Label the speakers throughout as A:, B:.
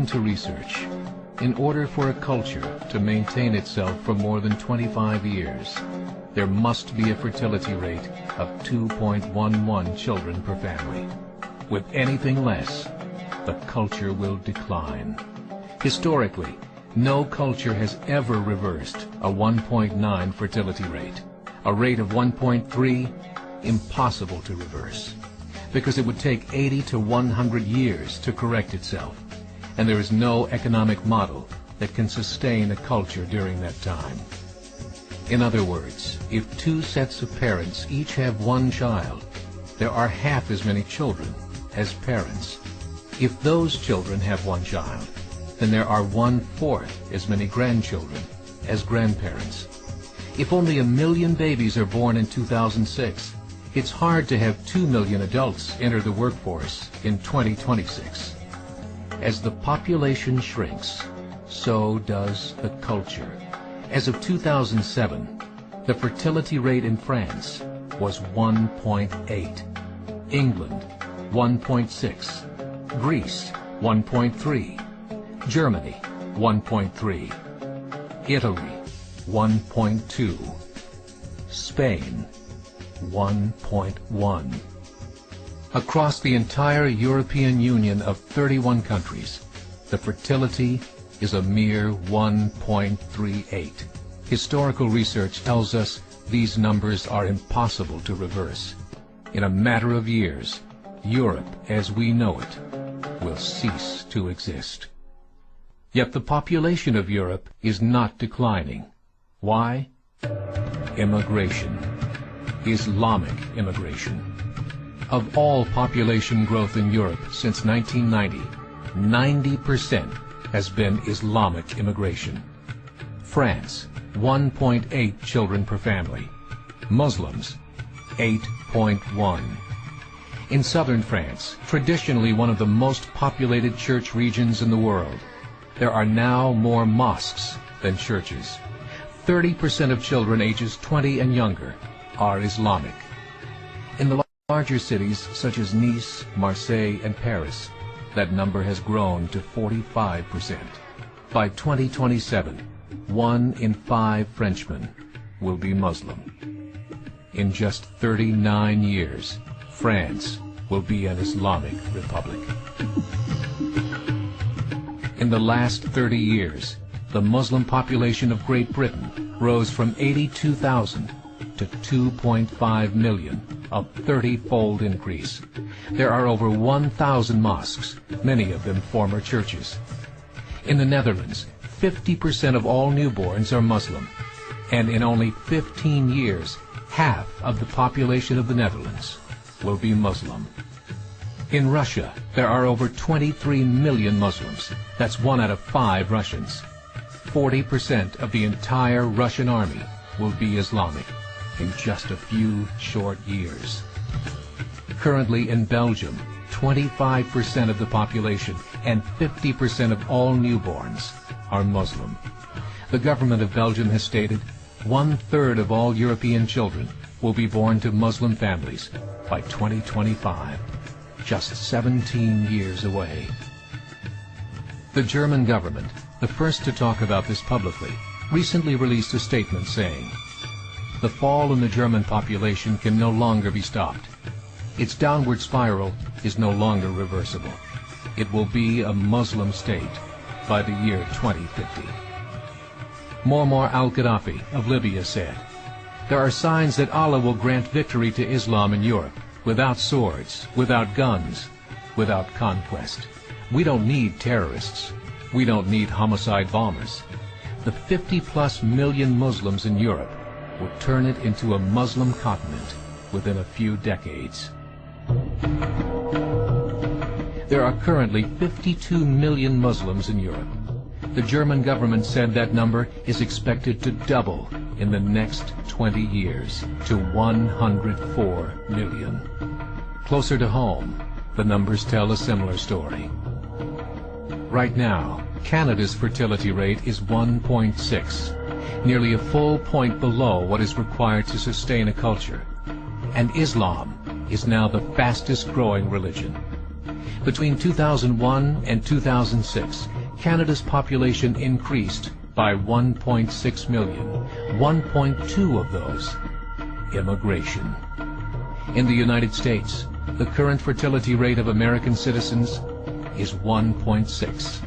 A: According to research, in order for a culture to maintain itself for more than 25 years, there must be a fertility rate of 2.11 children per family. With anything less, the culture will decline. Historically, no culture has ever reversed a 1.9 fertility rate. A rate of 1.3, impossible to reverse, because it would take 80 to 100 years to correct itself, and there is no economic model that can sustain a culture during that time. In other words, if two sets of parents each have one child, there are half as many children as parents. If those children have one child, then there are 1/4 as many grandchildren as grandparents. If only 1 million babies are born in 2006, it's hard to have 2 million adults enter the workforce in 2026. As the population shrinks, so does the culture. As of 2007, the fertility rate in France was 1.8, England 1.6, Greece 1.3, Germany 1.3, Italy 1.2, Spain 1.1. Across the entire European Union of 31 countries, the fertility is a mere 1.38. Historical research tells us these numbers are impossible to reverse. In a matter of years, Europe as we know it will cease to exist. Yet the population of Europe is not declining. Why? Immigration. Islamic immigration. Of all population growth in Europe since 1990, 90% has been Islamic immigration. France, 1.8 children per family. Muslims, 8.1. In southern France, traditionally one of the most populated church regions in the world, there are now more mosques than churches. 30% of children ages 20 and younger are Islamic. In the larger cities such as Nice, Marseille, and Paris, that number has grown to 45%. By 2027, 1 in 5 Frenchmen will be Muslim. In just 39 years, France will be an Islamic republic. In the last 30 years, the Muslim population of Great Britain rose from 82,000 to 2.5 million, a 30-fold increase. There are over 1,000 mosques, many of them former churches. In the Netherlands, 50% of all newborns are Muslim, and in only 15 years, half of the population of the Netherlands will be Muslim. In Russia, there are over 23 million Muslims. That's 1 out of 5 Russians. 40% of the entire Russian army will be Islamic in just a few short years. Currently in Belgium, 25% of the population and 50% of all newborns are Muslim. The government of Belgium has stated 1/3 of all European children will be born to Muslim families by 2025, just 17 years away. The German government, the first to talk about this publicly, recently released a statement saying, "The fall in the German population can no longer be stopped. Its downward spiral is no longer reversible. It will be a Muslim state by the year 2050. Muammar al-Gaddafi of Libya said, "There are signs that Allah will grant victory to Islam in Europe, without swords, without guns, without conquest. We don't need terrorists. We don't need homicide bombers. The 50+ million Muslims in Europe will turn it into a Muslim continent within a few decades." There are currently 52 million Muslims in Europe. The German government said that number is expected to double in the next 20 years to 104 million. Closer to home, the numbers tell a similar story. Right now, Canada's fertility rate is 1.6, nearly a full point below what is required to sustain a culture. And Islam is now the fastest growing religion. Between 2001 and 2006, Canada's population increased by 1.6 million, 1.2 of those immigration. In the United States, the current fertility rate of American citizens is 1.6.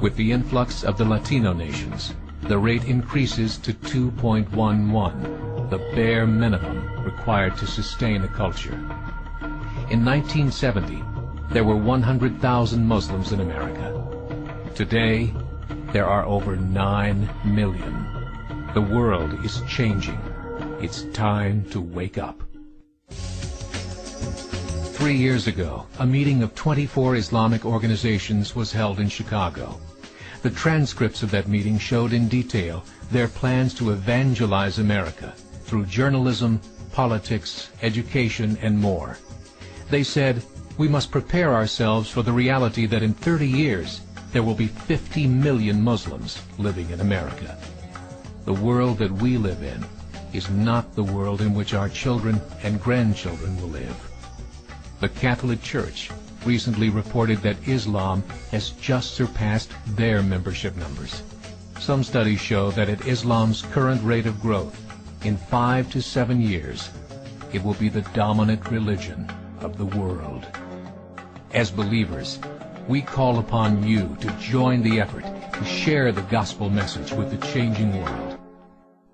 A: With the influx of the Latino nations, the rate increases to 2.11, the bare minimum required to sustain a culture. In 1970, there were 100,000 Muslims in America. Today, there are over 9 million. The world is changing. It's time to wake up. 3 years ago, a meeting of 24 Islamic organizations was held in Chicago. The transcripts of that meeting showed in detail their plans to evangelize America through journalism, politics, education, and more. They said, we must prepare ourselves for the reality that in 30 years, there will be 50 million Muslims living in America. The world that we live in is not the world in which our children and grandchildren will live. The Catholic Church recently reported that Islam has just surpassed their membership numbers. Some studies show that at Islam's current rate of growth, in 5 to 7 years, it will be the dominant religion of the world. As believers, we call upon you to join the effort to share the gospel message with the changing world.